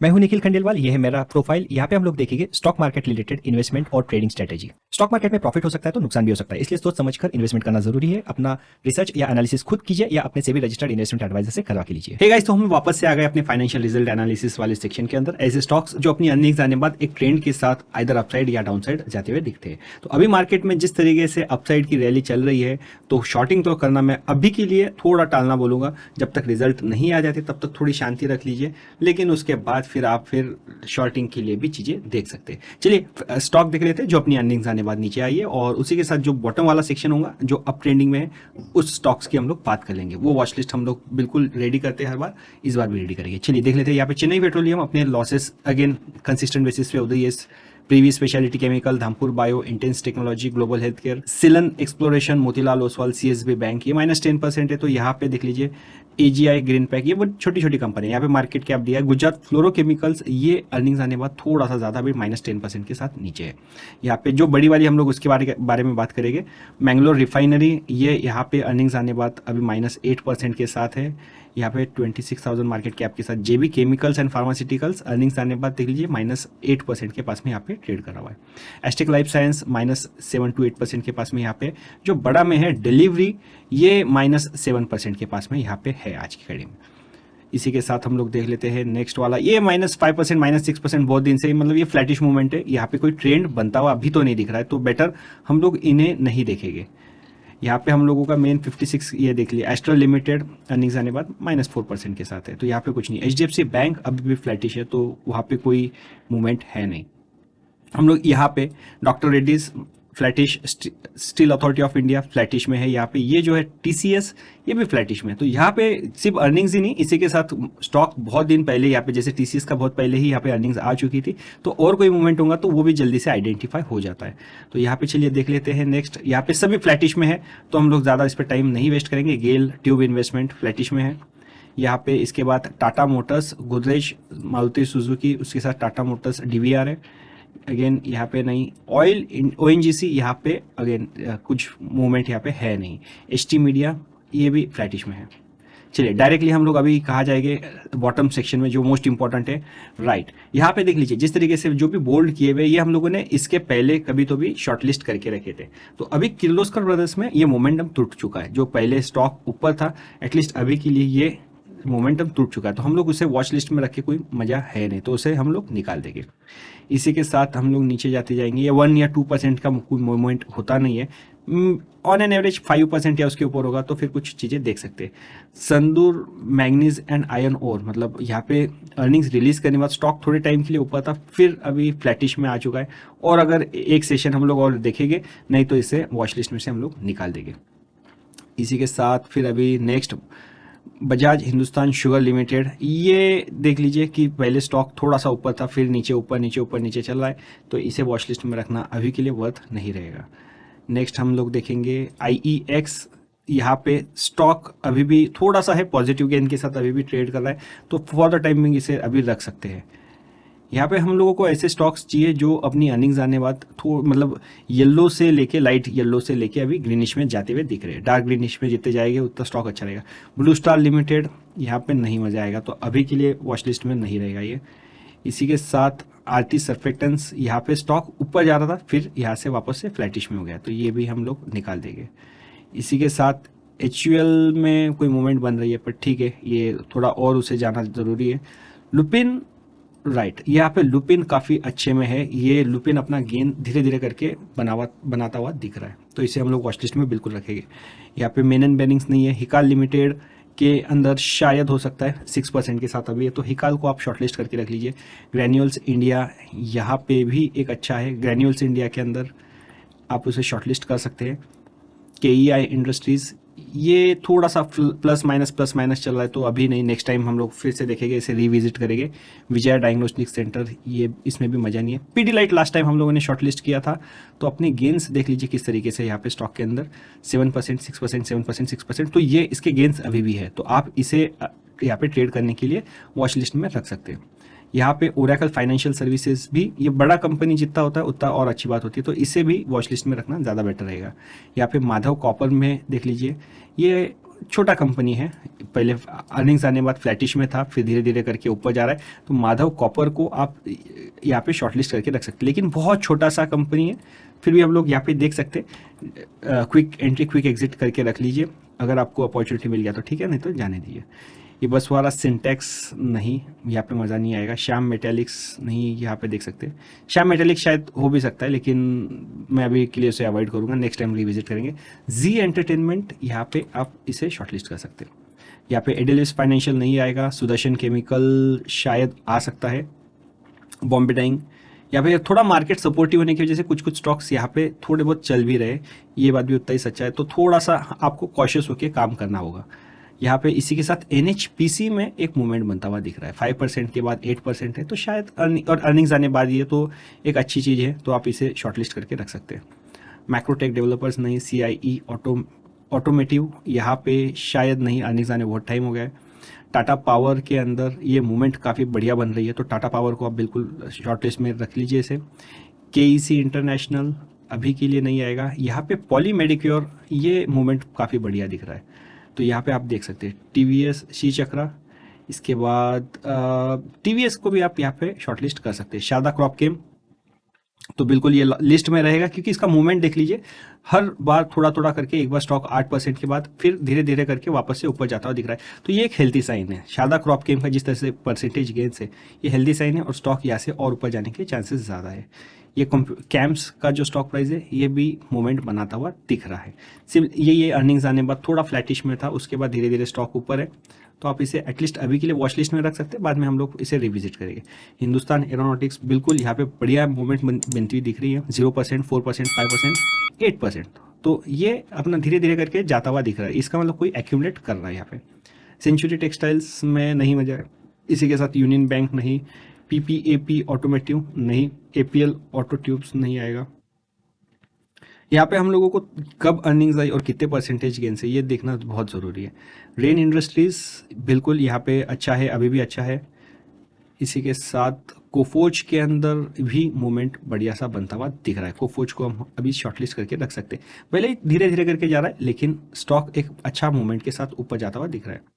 मैं हूं निखिल खंडेलवाल। ये है मेरा प्रोफाइल। यहाँ पे हम लोग देखेंगे स्टॉक मार्केट रिलेटेड इन्वेस्टमेंट और ट्रेडिंग स्ट्रेटेजी। स्टॉक मार्केट में प्रॉफिट हो सकता है तो नुकसान भी हो सकता है, इसलिए सोच समझकर इन्वेस्टमेंट करना जरूरी है। अपना रिसर्च या एनालिसिस खुद कीजिए या अपने सेबी रजिस्टर्ड इन्वेस्टमेंट एडवाइजर से करवा के लीजिए। हे गाइस, तो हम वापस से आ गए अपने फाइनेंशियल रिजल्ट एनालिसिस वाले सेक्शन के अंदर। ऐसे स्टॉक्स जो अपनी अर्निंग्स आने बाद एक ट्रेंड के साथ आइदर अपसाइड या डाउनसाइड जाते हुए दिखते हैं। तो अभी मार्केट में जिस तरीके से अपसाइड की रैली चल रही है, तो शॉर्टिंग तो करना मैं अभी के लिए थोड़ा टालना बोलूंगा। जब तक रिजल्ट नहीं आ जाते तब तक थोड़ी शांति रख लीजिए, लेकिन उसके बाद फिर आप शॉर्टिंग के लिए भी चीजें देख सकते हैं। चलिए स्टॉक देख लेते हैं जो अपनी अर्निंग्स आने बाद नीचे आई है, और उसी के साथ जो बॉटम वाला सेक्शन होगा जो अप ट्रेंडिंग में है, उस स्टॉक्स की हम लोग बात कर लेंगे। वो वॉच लिस्ट हम लोग बिल्कुल रेडी करते हैं हर बार, इस बार भी रेडी करेंगे। चलिए देख लेते हैं। यहाँ पे चेन्नई पेट्रोलियम अपने लॉसेस अगेन कंसिस्टेंट बेसिस पे उधर Privi speciality chemical, Dhampur bio, intense technology, global health care, Selan exploration, Motilal Oswal, CSB bank, ये -10% है। तो यहाँ पे देख लीजिए एजीआई, ग्रीन पैक, ये वो छोटी छोटी कंपनी है। यहाँ पे मार्केट कैप दिया है। गुजरात फ्लोरोकेमिकल्स, ये अर्निंग्स आने बाद थोड़ा सा ज्यादा भी -10% के साथ नीचे है। यहाँ पे जो बड़ी वाली हम लोग उसके बारे में बात करेंगे। मैंगलोर रिफाइनरी, ये यहाँ पे अर्निंग्स आने बाद अभी -8% के साथ है। यहाँ पे 26,000 मार्केट कैप के साथ जेबी केमिकल्स एंड फार्मास्यूटिकल्स, अर्निंग्स आने बाद देख लीजिए -8% के पास में यहाँ पे ट्रेड कर रहा हुआ है। एस्टेक लाइफ साइंस -7 to 8% के पास में यहाँ पे। जो बड़ा में है डिलीवरी, ये -7% के पास में यहाँ पे है आज की घड़ी में। इसी के साथ हम लोग देख लेते हैं नेक्स्ट वाला, ये -5% -6% बहुत दिन से, मतलब ये फ्लैटिश मूवमेंट है। यहाँ पे कोई ट्रेंड बनता हुआ अभी तो नहीं दिख रहा है, तो बेटर हम लोग इन्हें नहीं देखेंगे। यहाँ पे हम लोगों का मेन 56 ये देख लिया। एस्ट्रल लिमिटेड अर्निंग्स आने बाद -4% के साथ है, तो यहाँ पे कुछ नहीं। एचडीएफसी बैंक अभी भी फ्लैटिश है, तो वहाँ पे कोई मूवमेंट है नहीं। हम लोग यहाँ पे doctor Reddy's flattish, steel authority of India flattish में है। यहाँ पे ये जो है टीसीएस, ये भी फ्लैटिश में है। तो यहाँ पे सिर्फ अर्निंग्स ही नहीं, इसी के साथ स्टॉक बहुत दिन पहले यहाँ पे, जैसे टीसीएस का बहुत पहले ही यहाँ पे अर्निंग्स आ चुकी थी, तो और कोई मूवमेंट होगा तो वो भी जल्दी से आइडेंटिफाई हो जाता है। तो यहाँ पे चलिए देख लेते हैं नेक्स्ट। यहाँ पे सभी फ्लैटिश में है, तो हम लोग ज़्यादा इस पर टाइम नहीं वेस्ट करेंगे। गेल ट्यूब इन्वेस्टमेंट फ्लैटिश में है। यहाँ पे इसके बाद टाटा मोटर्स, गोदरेज, मारुति सुजुकी, उसके साथ टाटा मोटर्स डीवीआर है। अगेन यहाँ पे नहीं। ऑयल ओएनजीसी, यहाँ पे अगेन कुछ मूवमेंट यहाँ पे है नहीं। एचटी मीडिया, ये भी फ्लैटिश में है। चलिए डायरेक्टली हम लोग अभी कहा जाएंगे बॉटम सेक्शन में, जो मोस्ट इंपॉर्टेंट है। राइट, यहाँ पे देख लीजिए जिस तरीके से जो भी बोल्ड किए हुए, ये हम लोगों ने इसके पहले कभी तो भी शॉर्टलिस्ट करके रखे थे। तो अभी किर्लोस्कर ब्रदर्स में ये मोमेंटम टूट चुका है। जो पहले स्टॉक ऊपर था, एटलीस्ट अभी के लिए ये मोमेंटम टूट चुका है, तो हम लोग उसे वॉच लिस्ट में रख के कोई मजा है नहीं, तो उसे हम लोग निकाल देंगे। इसी के साथ हम लोग नीचे जाते जाएंगे। ये 1 या 2% का कोई मूवमेंट होता नहीं है। ऑन एन एवरेज 5% या उसके ऊपर होगा तो फिर कुछ चीज़ें देख सकते हैं। संदूर मैग्नीज एंड आयरन ओर, मतलब यहाँ पे अर्निंग्स रिलीज करने के बाद स्टॉक थोड़े टाइम के लिए ऊपर था, फिर अभी फ्लैटिश में आ चुका है। और अगर एक सेशन हम लोग और देखेंगे, नहीं तो इसे वॉच लिस्ट में से हम लोग निकाल देंगे। इसी के साथ फिर अभी next Bajaj Hindustan sugar limited, ये देख लीजिए कि पहले स्टॉक थोड़ा सा ऊपर था, फिर नीचे ऊपर नीचे ऊपर नीचे चल रहा है, तो इसे वॉच लिस्ट में रखना अभी के लिए वर्थ नहीं रहेगा। नेक्स्ट हम लोग देखेंगे आईईएक्स। यहाँ पे स्टॉक अभी भी थोड़ा सा है, पॉजिटिव गेन के साथ अभी भी ट्रेड कर रहा है, तो फॉर द टाइमिंग इसे अभी रख सकते हैं। यहाँ पे हम लोगों को ऐसे स्टॉक्स चाहिए जो अपनी अर्निंग्स आने बाद मतलब येलो से लेके, लाइट येलो से लेके अभी ग्रीनिश में जाते हुए दिख रहे हैं। डार्क ग्रीनिश में जितने जाएंगे उतना स्टॉक अच्छा रहेगा। ब्लू स्टार लिमिटेड, यहाँ पे नहीं मजा आएगा, तो अभी के लिए वॉच लिस्ट में नहीं रहेगा ये। इसी के साथ आरती सर्फेक्टेंट्स, यहाँ पे स्टॉक ऊपर जा रहा था, फिर यहाँ से वापस से फ्लैटिश में हो गया, तो ये भी हम लोग निकाल देंगे। इसी के साथ एचयूएल में कोई मूवमेंट बन रही है, पर ठीक है, ये थोड़ा और उसे जाना जरूरी है। लुपिन, राइट, यहाँ पे लुपिन काफ़ी अच्छे में है। ये लुपिन अपना गेन धीरे धीरे करके बनाता हुआ दिख रहा है, तो इसे हम लोग वॉच लिस्ट में बिल्कुल रखेंगे। यहाँ पे मेन एंड बेनिंग्स नहीं है। हिकाल लिमिटेड के अंदर शायद हो सकता है 6% के साथ अभी है, तो हिकाल को आप शॉर्टलिस्ट करके रख लीजिए। ग्रैन्यूल्स इंडिया, यहाँ पे भी एक अच्छा है। ग्रैन्यूल्स इंडिया के अंदर आप उसे शॉर्टलिस्ट कर सकते हैं। केईआई इंडस्ट्रीज, ये थोड़ा सा प्लस माइनस चल रहा है, तो अभी नहीं, नेक्स्ट टाइम हम लोग फिर से देखेंगे, इसे रिविजिट करेंगे। विजय डायग्नोस्टिक सेंटर, ये इसमें भी मजा नहीं है। पीडीलाइट लास्ट टाइम हम लोगों ने शॉर्टलिस्ट किया था, तो अपने गेंस देख लीजिए किस तरीके से यहाँ पे स्टॉक के अंदर 7%, 6%, 7%, 6%, तो ये इसके गेंस अभी भी है, तो आप इसे यहाँ पे ट्रेड करने के लिए वॉच लिस्ट में रख सकते हैं। यहाँ पे ओरेकल फाइनेंशियल सर्विसेज भी, ये बड़ा कंपनी जितना होता है उतना और अच्छी बात होती है, तो इसे भी वॉच लिस्ट में रखना ज़्यादा बेटर रहेगा। यहाँ पे माधव कॉपर में देख लीजिए, ये छोटा कंपनी है, पहले अर्निंग्स आने के बाद फ्लैटिश में था, फिर धीरे धीरे करके ऊपर जा रहा है। तो माधव कॉपर को आप यहाँ पे शॉर्टलिस्ट करके रख सकते हैं, लेकिन बहुत छोटा सा कंपनी है, फिर भी हम लोग यहाँ पे देख सकते हैं। क्विक एंट्री क्विक एग्जिट करके रख लीजिए, अगर आपको अपॉर्चुनिटी मिल गया तो ठीक है, नहीं तो जाने दीजिए। ये बस वाला सिंटेक्स नहीं, यहाँ पे मज़ा नहीं आएगा। श्याम मेटेलिक्स नहीं, यहाँ पे देख सकते हैं। श्याम मेटेलिक्स शायद हो भी सकता है, लेकिन मैं अभी के लिए उसे अवॉइड करूँगा, नेक्स्ट टाइम रिविजिट करेंगे। जी एंटरटेनमेंट, यहाँ पे आप इसे शॉर्टलिस्ट कर सकते हैं। यहाँ पे एडिलिस फाइनेंशियल नहीं आएगा। सुदर्शन केमिकल शायद आ सकता है। बॉम्बे डाइंग, यहाँ पे थोड़ा मार्केट सपोर्टिव होने की वजह से कुछ कुछ स्टॉक्स यहाँ पे थोड़े बहुत चल भी रहे, ये बात भी उतना ही सच्चा है। तो थोड़ा सा आपको कॉशियस होकर काम करना होगा। यहाँ पे इसी के साथ NHPC में एक मूवमेंट बनता हुआ दिख रहा है, 5% के बाद 8% है, तो शायद और अर्निंग्स आने बाद ये तो एक अच्छी चीज़ है, तो आप इसे शॉर्टलिस्ट करके रख सकते हैं। मैक्रोटेक डेवलपर्स नहीं। CIE ऑटोमेटिव यहाँ पे शायद नहीं, अर्निंग्स आने बहुत टाइम हो गया है। टाटा पावर के अंदर ये मूवमेंट काफ़ी बढ़िया बन रही है, तो टाटा पावर को आप बिल्कुल शॉर्टलिस्ट में रख लीजिए इसे। KEC इंटरनेशनल अभी के लिए नहीं आएगा। यहाँ पे पॉली मेडिक्योर, ये मूवमेंट काफ़ी बढ़िया दिख रहा है, तो यहाँ पे आप देख सकते हैं। TVS श्री चक्रा, इसके बाद TVS को भी आप यहाँ पे शॉर्टलिस्ट कर सकते हैं। शारदा क्रॉप केम तो बिल्कुल ये लिस्ट में रहेगा, क्योंकि इसका मूवमेंट देख लीजिए, हर बार थोड़ा थोड़ा करके एक बार स्टॉक 8% के बाद फिर धीरे धीरे करके वापस से ऊपर जाता हुआ दिख रहा है, तो ये एक हेल्दी साइन है। शारदा क्रॉप केम का जिस तरह से परसेंटेज गेन से ये हेल्दी साइन है, और स्टॉक यहाँ से और ऊपर जाने के चांसेस ज़्यादा है। ये कैम्प्स का जो स्टॉक प्राइस है ये भी मूवमेंट बनाता हुआ दिख रहा है। ये अर्निंग्स आने बाद थोड़ा फ्लैटिश में था, उसके बाद धीरे धीरे स्टॉक ऊपर है, तो आप इसे एटलीस्ट अभी के लिए वॉच लिस्ट में रख सकते हैं, बाद में हम लोग इसे रिविजिट करेंगे। हिंदुस्तान एरोनॉटिक्स बिल्कुल यहाँ पे बढ़िया मूवमेंट बनती हुई दिख रही है, 0%, 4%, 5%, 8%, तो ये अपना धीरे धीरे करके जाता हुआ दिख रहा है। इसका मतलब कोई एक्यूमुलेट कर रहा है यहाँ पे। सेंचुरी टेक्सटाइल्स में नहीं मजा है। इसी के साथ यूनियन बैंक नहीं, PPAP ऑटोमेटिव नहीं, APL ऑटो ट्यूब्स नहीं आएगा। यहाँ पे हम लोगों को कब अर्निंग्स आई और कितने परसेंटेज गेन से, ये देखना बहुत ज़रूरी है। रेन इंडस्ट्रीज बिल्कुल यहाँ पे अच्छा है, अभी भी अच्छा है। इसी के साथ कोफोज के अंदर भी मूवमेंट बढ़िया सा बनता हुआ दिख रहा है। कोफोज को हम अभी शॉर्टलिस्ट करके रख सकते हैं, पहले ही धीरे धीरे करके जा रहा है, लेकिन स्टॉक एक अच्छा मूवमेंट के साथ ऊपर जाता हुआ दिख रहा है।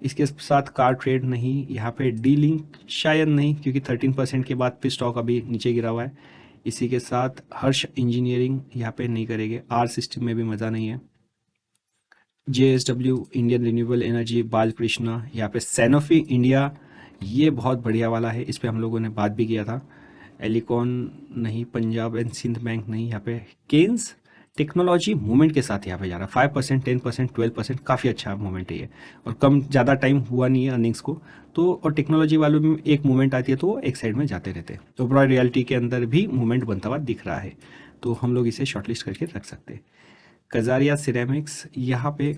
इसके साथ कार ट्रेड नहीं, यहाँ पे डी लिंक शायद नहीं, क्योंकि 13% के बाद फिर स्टॉक अभी नीचे गिरा हुआ है। इसी के साथ हर्ष इंजीनियरिंग यहाँ पे नहीं करेंगे। आर सिस्टम में भी मज़ा नहीं है। JSW Indian renewable energy, Balkrishna, यहाँ पे सैनोफी इंडिया, ये बहुत बढ़िया वाला है, इस पे हम लोगों ने बात भी किया था। एलिकॉन नहीं, पंजाब एंड सिंध बैंक नहीं, यहाँ पे केन्स टेक्नोलॉजी मूवमेंट के साथ यहाँ पे जा रहा है, 5%, 10%, 12%, काफ़ी अच्छा मूवमेंट है ये, और कम ज़्यादा टाइम हुआ नहीं है अर्निंग्स को, तो और टेक्नोलॉजी वालों में एक मूवमेंट आती है तो वो एक साइड में जाते रहते हैं। तो ओबरॉय रियल्टी के अंदर भी मूवमेंट बनता हुआ दिख रहा है, तो हम लोग इसे शॉर्टलिस्ट करके रख सकते हैं। कजारिया सिरेमिक्स, यहाँ पे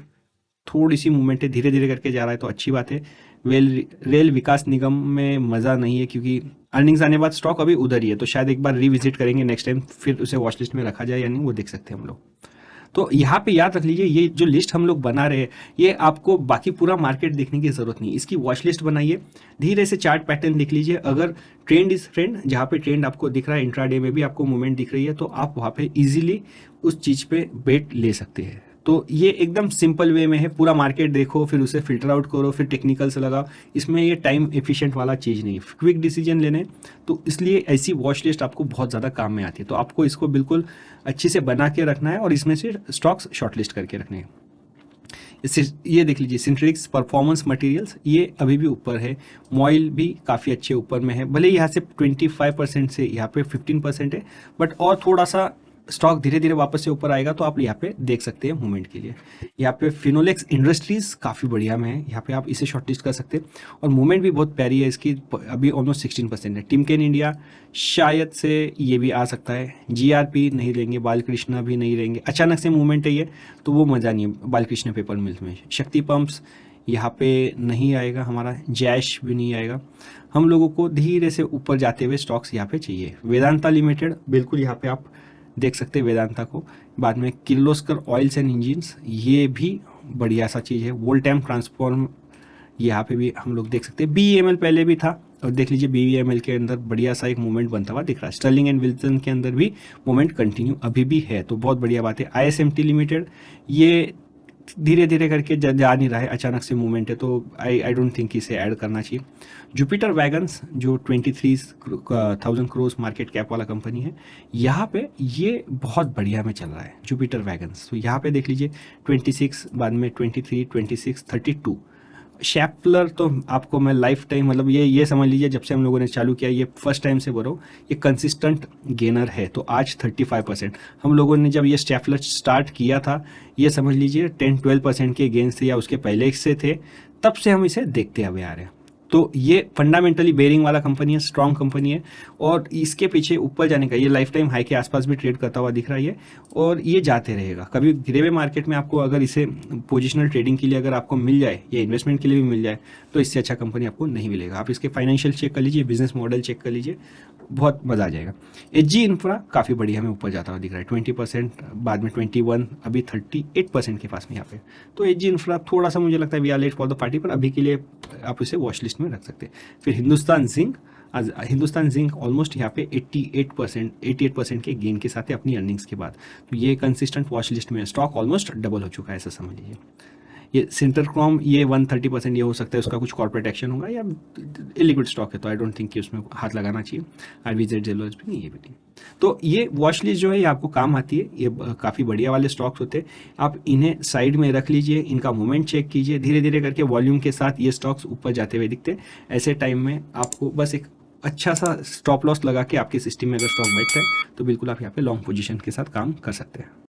थोड़ी सी मूवमेंट है, धीरे धीरे करके जा रहा है, तो अच्छी बात है। रेल विकास निगम में मज़ा नहीं है, क्योंकि अर्निंग्स आने बाद स्टॉक अभी उधर ही है, तो शायद एक बार रिविजिट करेंगे नेक्स्ट टाइम, फिर उसे वॉच लिस्ट में रखा जाए या नहीं वो देख सकते हैं हम लोग। तो यहाँ पे याद रख लीजिए, ये जो लिस्ट हम लोग बना रहे हैं, ये आपको बाकी पूरा मार्केट देखने की ज़रूरत नहीं, इसकी वॉच लिस्ट बनाइए, धीरे से चार्ट पैटर्न देख लीजिए। अगर ट्रेंड इज ट्रेंड, जहाँ पे ट्रेंड आपको दिख रहा है, इंट्राडे में भी आपको मूवमेंट दिख रही है, तो आप वहाँ पे इजीली उस चीज़ पे बेट ले सकते हैं। तो ये एकदम सिंपल वे में है, पूरा मार्केट देखो, फिर उसे फिल्टर आउट करो, फिर टेक्निकल से लगाओ, इसमें ये टाइम एफिशिएंट वाला चीज़ नहीं है, क्विक डिसीजन लेने, तो इसलिए ऐसी वॉच लिस्ट आपको बहुत ज़्यादा काम में आती है। तो आपको इसको बिल्कुल अच्छे से बना के रखना है, और इसमें से स्टॉक्स शॉर्टलिस्ट करके रखने हैं। ये देख लीजिए, सिंट्रिक्स परफॉर्मेंस मटेरियल्स, ये अभी भी ऊपर है। मॉइल भी काफ़ी अच्छे ऊपर में है, भले यहाँ से 25% से यहाँ पे 15% है, बट और थोड़ा सा स्टॉक धीरे धीरे वापस से ऊपर आएगा, तो आप यहाँ पे देख सकते हैं मूवमेंट के लिए। यहाँ पे फिनोलेक्स इंडस्ट्रीज काफ़ी बढ़िया में है, यहाँ पे आप इसे शॉर्टलिस्ट कर सकते हैं, और मूवमेंट भी बहुत प्यारी है इसकी, अभी ऑलमोस्ट 16% है। टिमकेन इंडिया शायद से ये भी आ सकता है। GRP नहीं लेंगे, बालकृष्णा भी नहीं लेंगे, अचानक से मूवमेंट है ये, तो वो मज़ा नहीं है बालकृष्णा पेपर मिल्स में। शक्ति पंप्स यहाँ पे नहीं आएगा हमारा, जैश भी नहीं आएगा। हम लोगों को धीरे से ऊपर जाते हुए स्टॉक्स यहाँ पे चाहिए। वेदांता लिमिटेड बिल्कुल यहाँ पे आप देख सकते हैं वेदांता को। बाद में किर्लोस्कर ऑयल्स एंड इंजिन्स, ये भी बढ़िया सा चीज़ है। वोल्टैम ट्रांसफॉर्म, यहाँ पे भी हम लोग देख सकते हैं। BEML पहले भी था, और देख लीजिए BEML के अंदर बढ़िया सा एक मूवमेंट बनता हुआ दिख रहा है। स्टर्लिंग एंड विल्सन के अंदर भी मूवमेंट कंटिन्यू अभी भी है, तो बहुत बढ़िया बात है। ISMT लिमिटेड, ये धीरे धीरे करके जा नहीं रहा है, अचानक से मूवमेंट है, तो आई डोंट थिंक इसे ऐड करना चाहिए। जुपिटर वैगन्स जो 23,000 करोड़ मार्केट कैप वाला कंपनी है, यहाँ पे ये बहुत बढ़िया में चल रहा है जुपिटर वैगन्स। तो यहाँ पे देख लीजिए 26, बाद में 23, 26, 32। शैपलर तो आपको मैं लाइफ टाइम, मतलब ये समझ लीजिए जब से हम लोगों ने चालू किया, ये फर्स्ट टाइम से बोल रहा हूँ, ये कंसिस्टेंट गेनर है। तो आज 35%, हम लोगों ने जब ये शैपलर स्टार्ट किया था, ये समझ लीजिए 10-12% के गेंस थे या उसके पहले से थे, तब से हम इसे देखते हुए आ रहे हैं। तो ये फंडामेंटली बेरिंग वाला कंपनी है, स्ट्रॉन्ग कंपनी है, और इसके पीछे ऊपर जाने का, ये लाइफ टाइम हाई के आसपास भी ट्रेड करता हुआ दिख रहा है ये, और ये जाते रहेगा। कभी गिरे हुए मार्केट में आपको अगर इसे पोजिशनल ट्रेडिंग के लिए अगर आपको मिल जाए या इन्वेस्टमेंट के लिए भी मिल जाए, तो इससे अच्छा कंपनी आपको नहीं मिलेगा। आप इसके फाइनेंशियल चेक कर लीजिए, बिजनेस मॉडल चेक कर लीजिए, बहुत मज़ा आ जाएगा। एचजी इंफ्रा काफ़ी बढ़िया हमें ऊपर जाता हुआ दिख रहा है, 20%, बाद में 21, अभी 38% के पास में यहाँ पे। तो एचजी इंफ्रा थोड़ा सा मुझे लगता है we are late for the party, पर अभी के लिए आप इसे वॉच लिस्ट में रख सकते हैं। फिर हिंदुस्तान जिंक, आज हिंदुस्तान जिंक ऑलमोस्ट यहाँ पे 88% के गेन के साथ है अपनी अर्निंग्स के बाद। तो ये कंसिस्टेंट वॉच लिस्ट में स्टॉक ऑलमोस्ट डबल हो चुका है, ऐसा समझ लीजिए। ये सिंटरक्रॉम, ये 130%, ये हो सकता है उसका कुछ कॉर्पोरेट एक्शन होगा, या इलिक्विड स्टॉक है, तो आई डोंट थिंक कि उसमें हाथ लगाना चाहिए। आरबीजेड जेलर्स भी नहीं, ये भी नहीं। तो ये वॉच लिस्ट जो है ये आपको काम आती है, ये काफ़ी बढ़िया वाले स्टॉक्स होते हैं, आप इन्हें साइड में रख लीजिए, इनका मूवमेंट चेक कीजिए, धीरे धीरे करके वॉल्यूम के साथ ये स्टॉक्स ऊपर जाते हुए दिखते हैं। ऐसे टाइम में आपको बस एक अच्छा सा स्टॉप लॉस लगा के आपके सिस्टम में अगर स्टॉक बैठता है, तो बिल्कुल आप यहाँ पे लॉन्ग पोजीशन के साथ काम कर सकते हैं।